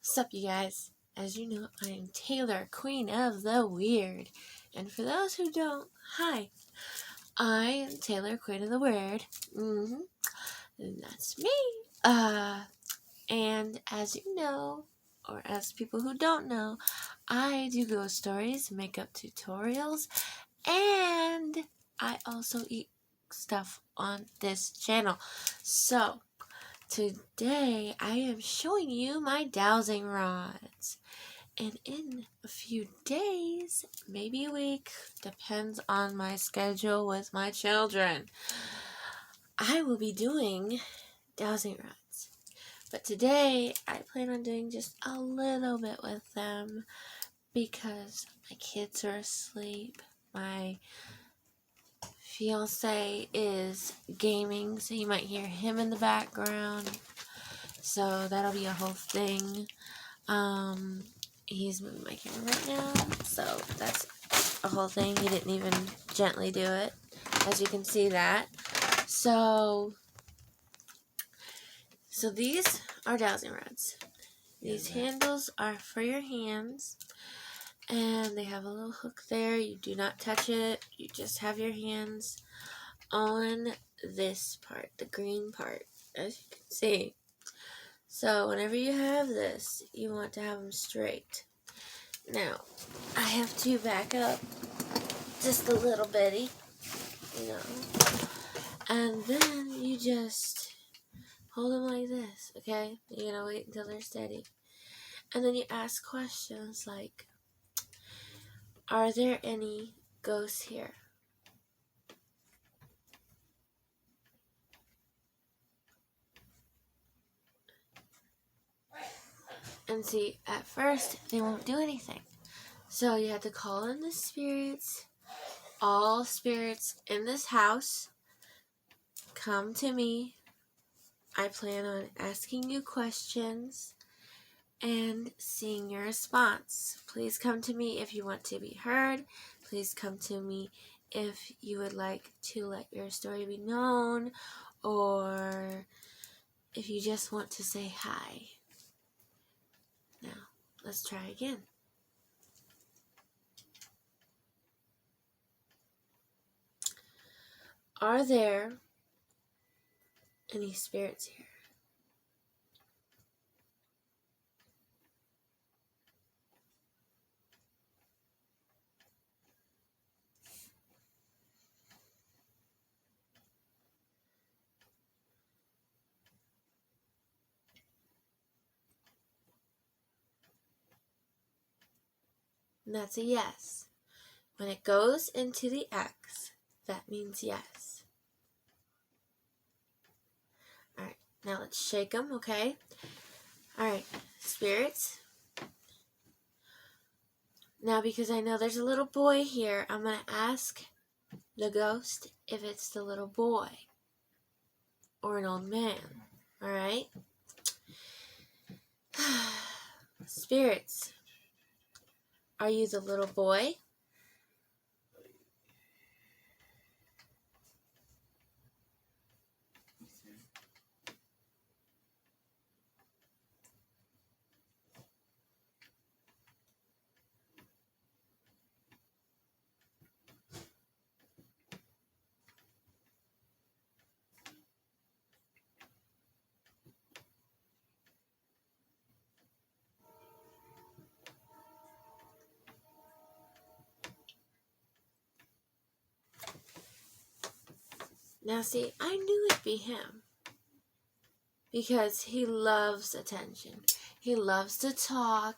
Sup, you guys? As you know, I am Taylor, Queen of the Weird. And for those who don't, hi. I am Taylor, Queen of the Weird. That's me. And as you know, or as people who don't know, I do ghost stories, makeup tutorials, and I also eat stuff on this channel. So, today I am showing you my dowsing rods. And in a few days, maybe a week, depends on my schedule with my children, I will be doing dowsing rods. But today, I plan on doing just a little bit with them because my kids are asleep. My fiance is gaming, so you might hear him in the background. So that'll be a whole thing. He's moving my camera right now, so that's a whole thing. He didn't even gently do it, as you can see that. So these are dowsing rods. These handles are for your hands, and they have a little hook there. You do not touch it. You just have your hands on this part, the green part, as you can see. So whenever you have this, you want to have them straight. Now, I have to back up just a little bitty, and then you just hold them like this, okay? You're gonna wait until they're steady. And then you ask questions like, are there any ghosts here? And see, at first, they won't do anything. So you have to call in the spirits. All spirits in this house, come to me. I plan on asking you questions and seeing your response. Please come to me if you want to be heard. Please come to me if you would like to let your story be known, or if you just want to say hi. Now, let's try again. Are there any spirits here? And that's a yes. When it goes into the X, that means yes. Alright, now let's shake them, okay? Alright, spirits. Now, because I know there's a little boy here, I'm going to ask the ghost if it's the little boy or an old man. Alright? Spirits, are you the little boy? Now see, I knew it'd be him because he loves attention. He loves to talk,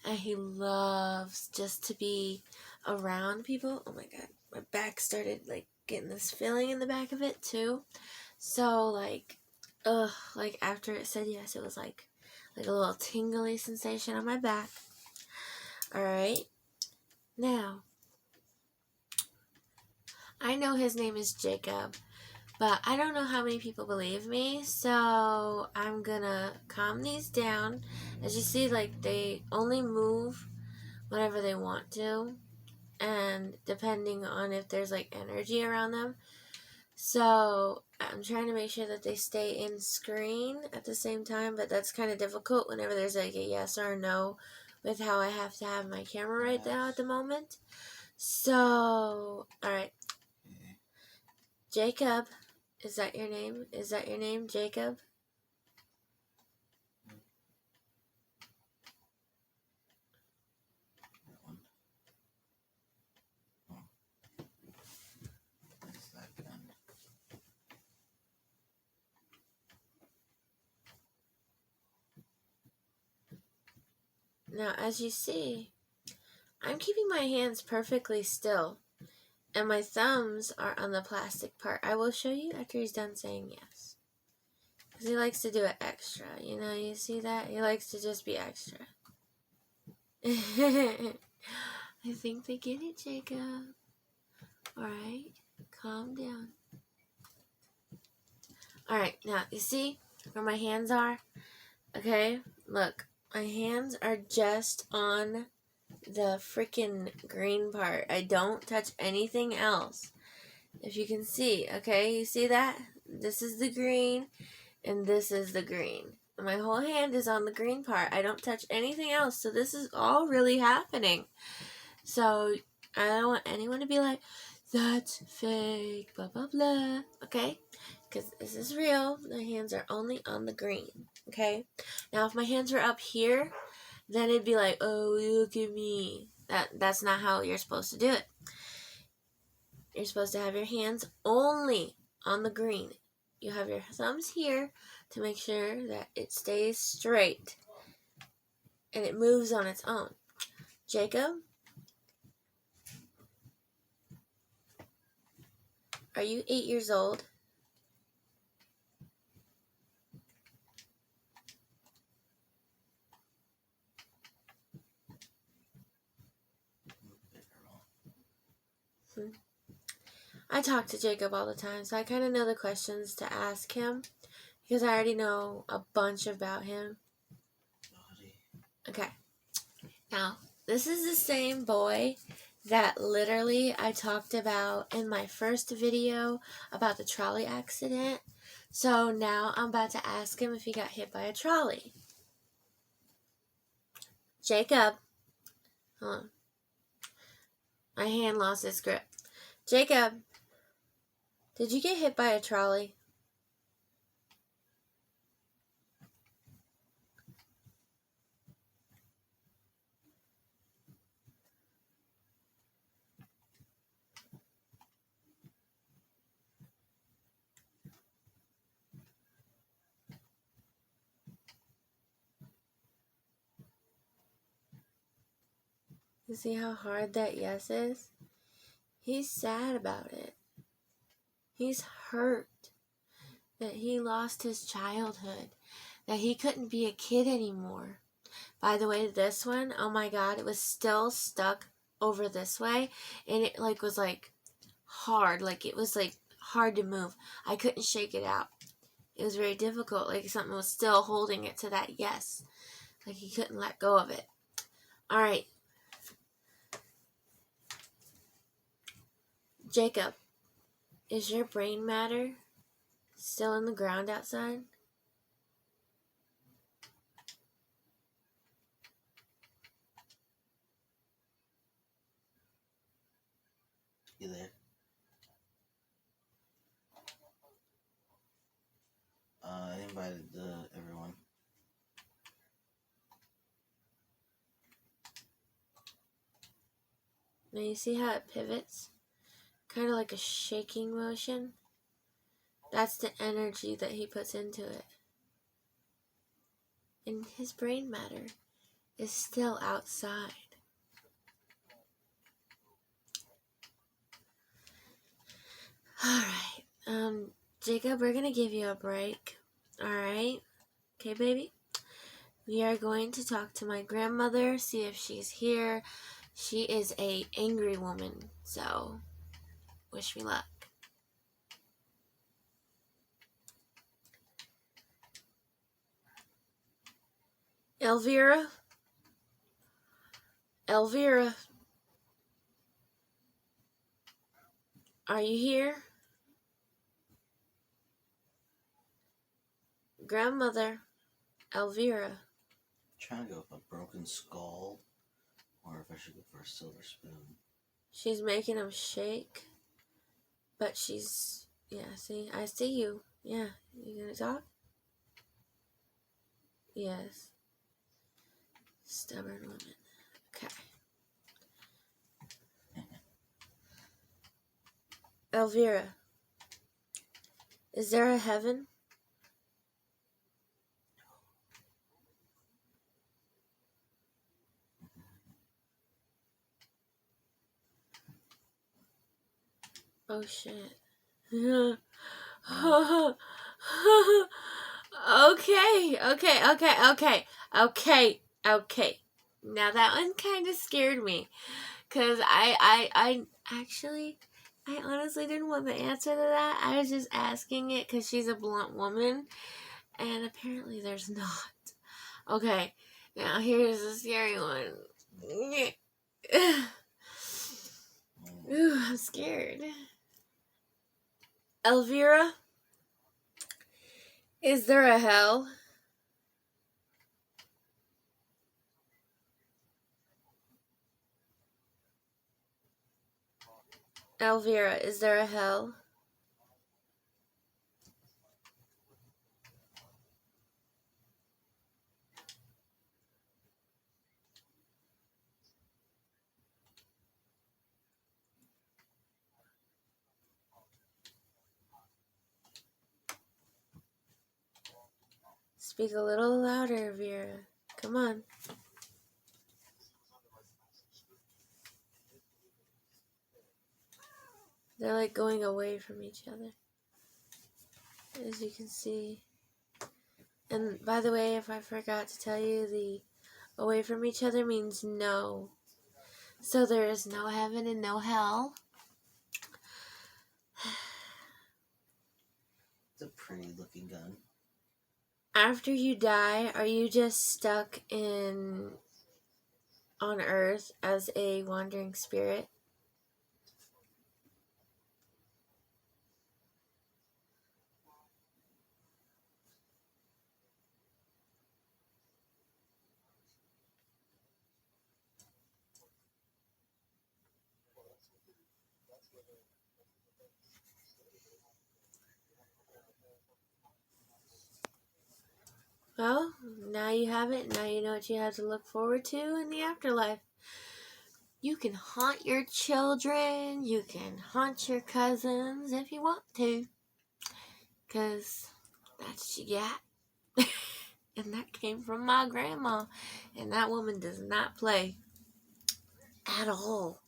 and he loves just to be around people. Oh my god, my back started like getting this feeling in the back of it too. So like after it said yes, it was like a little tingly sensation on my back. Alright, now I know his name is Jacob, but I don't know how many people believe me, so I'm gonna calm these down. As you see, like, they only move whenever they want to, and depending on if there's like energy around them. So I'm trying to make sure that they stay in screen at the same time, but that's kind of difficult whenever there's like a yes or a no with how I have to have my camera right now at the moment. So, alright. Jacob, is that your name? Is that your name, Jacob? Now, as you see, I'm keeping my hands perfectly still, and my thumbs are on the plastic part. I will show you after he's done saying yes. Because he likes to do it extra, you know, you see that? He likes to just be extra. I think they get it, Jacob. Alright, calm down. Alright, now, you see where my hands are? Okay, look. My hands are just on the freaking green part. I don't touch anything else. If you can see, okay, you see that? This is the green, and this is the green. My whole hand is on the green part. I don't touch anything else, so this is all really happening. So, I don't want anyone to be like, that's fake, blah, blah, blah, okay? Because this is real. My hands are only on the green, okay? Now, if my hands were up here, then it'd be like, oh, look at me. That's not how you're supposed to do it. You're supposed to have your hands only on the green. You have your thumbs here to make sure that it stays straight and it moves on its own. Jacob, are you 8 years old? I talk to Jacob all the time, so I kind of know the questions to ask him because I already know a bunch about him. Okay. Now, this is the same boy that literally I talked about in my first video about the trolley accident. So now I'm about to ask him if he got hit by a trolley. Jacob. Hold on. My hand lost its grip. Jacob, did you get hit by a trolley? You see how hard that yes is? He's sad about it. He's hurt that he lost his childhood, that he couldn't be a kid anymore. By the way, this one, oh my god, it was still stuck over this way, and it was hard, it was hard to move. I couldn't shake it out. It was very difficult, something was still holding it to that yes. He couldn't let go of it. Alright. Jacob, is your brain matter still in the ground outside? You there? I invited everyone. Now you see how it pivots? Kind of like a shaking motion. That's the energy that he puts into it. And his brain matter is still outside. Alright, Jacob, we're gonna give you a break. Alright? Okay, baby? We are going to talk to my grandmother, see if she's here. She is a angry woman, so wish me luck. Elvira? Elvira? Are you here? grandmother, Elvira. Trying to go with a broken skull, or if I should go for a silver spoon. She's making him shake, but she's, yeah, see, I see you. Yeah, you gonna talk? Yes. Stubborn woman. Okay. Elvira, is there a heaven? Oh shit. Okay. Now that one kind of scared me, cause I actually, I honestly didn't want the answer to that. I was just asking it cause she's a blunt woman, and apparently there's not. Okay, now here's the scary one. Ooh, I'm scared. Elvira, is there a hell? Elvira, is there a hell? Speak a little louder, Vera. Come on. They're like going away from each other, as you can see. And by the way, if I forgot to tell you, the away from each other means no. So there is no heaven and no hell. It's a pretty looking gun. After you die, are you just stuck on Earth as a wandering spirit? Well, now you have it. Now you know what you have to look forward to in the afterlife. You can haunt your children. You can haunt your cousins if you want to. Because that's what you got. And that came from my grandma. And that woman does not play at all.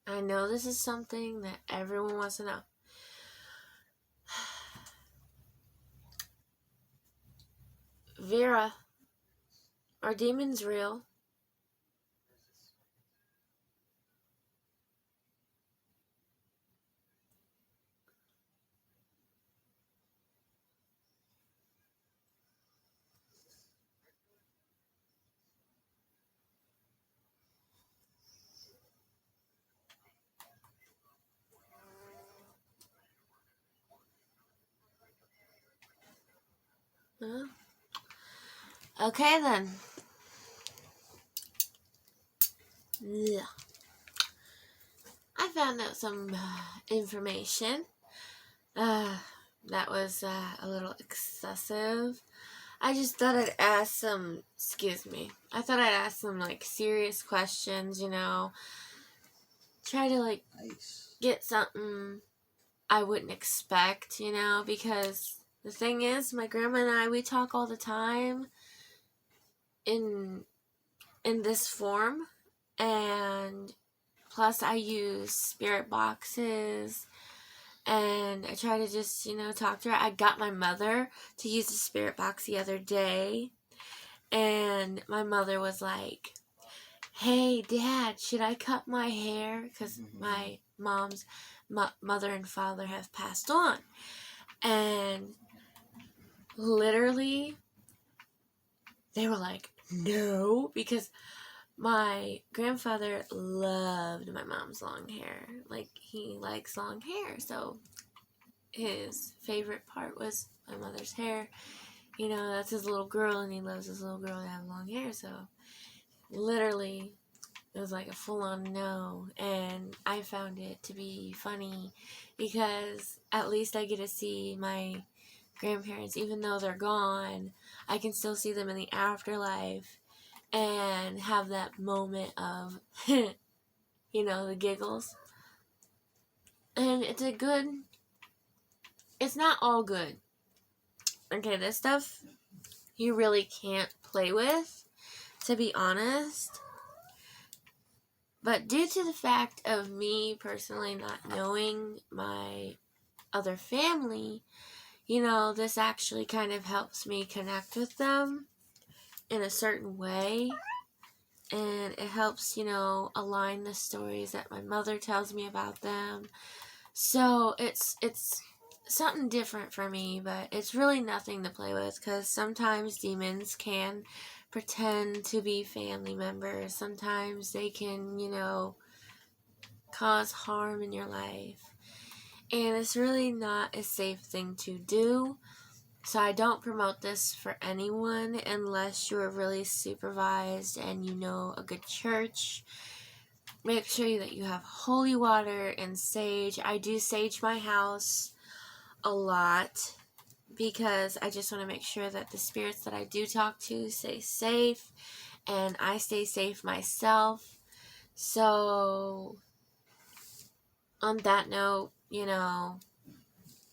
I know this is something that everyone wants to know. Vera, are demons real? Huh? Okay then. Yeah. I found out some information. That was a little excessive. I just thought I'd ask some, excuse me, I thought I'd ask some like serious questions, you know, try to like Nice. get something I wouldn't expect, you know, because the thing is, my grandma and I, we talk all the time in this form, and plus I use spirit boxes, and I try to just, you know, talk to her. I got my mother to use the spirit box the other day, and my mother was like, hey, Dad, should I cut my hair? Because my mom's mother and father have passed on. And literally, they were like, no, because My grandfather loved my mom's long hair. Like, he likes long hair, so his favorite part was my mother's hair. You know, that's his little girl, and he loves his little girl to have long hair, so literally, it was like a full-on no, and I found it to be funny because at least I get to see my grandparents, even though they're gone. I can still see them in the afterlife and have that moment of, you know, the giggles. And it's not all good. Okay, this stuff you really can't play with, to be honest. But due to the fact of me personally not knowing my other family, you know, this actually kind of helps me connect with them in a certain way. And it helps, you know, align the stories that my mother tells me about them. So it's something different for me, but it's really nothing to play with, because sometimes demons can pretend to be family members. Sometimes they can, you know, cause harm in your life. And it's really not a safe thing to do. So I don't promote this for anyone unless you're really supervised and you know a good church. Make sure that you have holy water and sage. I do sage my house a lot because I just want to make sure that the spirits that I do talk to stay safe and I stay safe myself. So on that note, you know,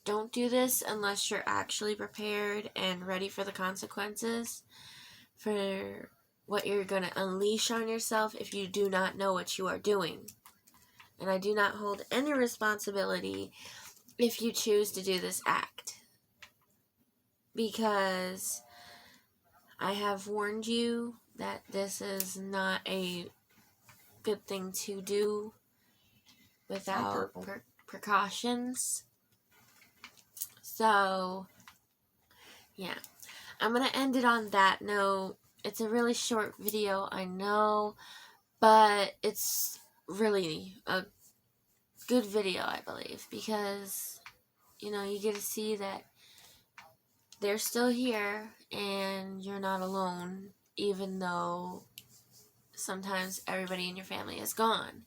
don't do this unless you're actually prepared and ready for the consequences for what you're going to unleash on yourself if you do not know what you are doing. And I do not hold any responsibility if you choose to do this act, because I have warned you that this is not a good thing to do without precautions. So, yeah. I'm going to end it on that note. It's a really short video, I know, but it's really a good video, I believe, because, you know, you get to see that they're still here and you're not alone, even though sometimes everybody in your family is gone.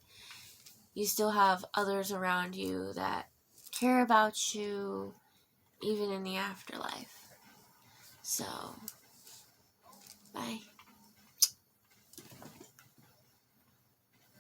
You still have others around you that care about you, even in the afterlife. So, bye.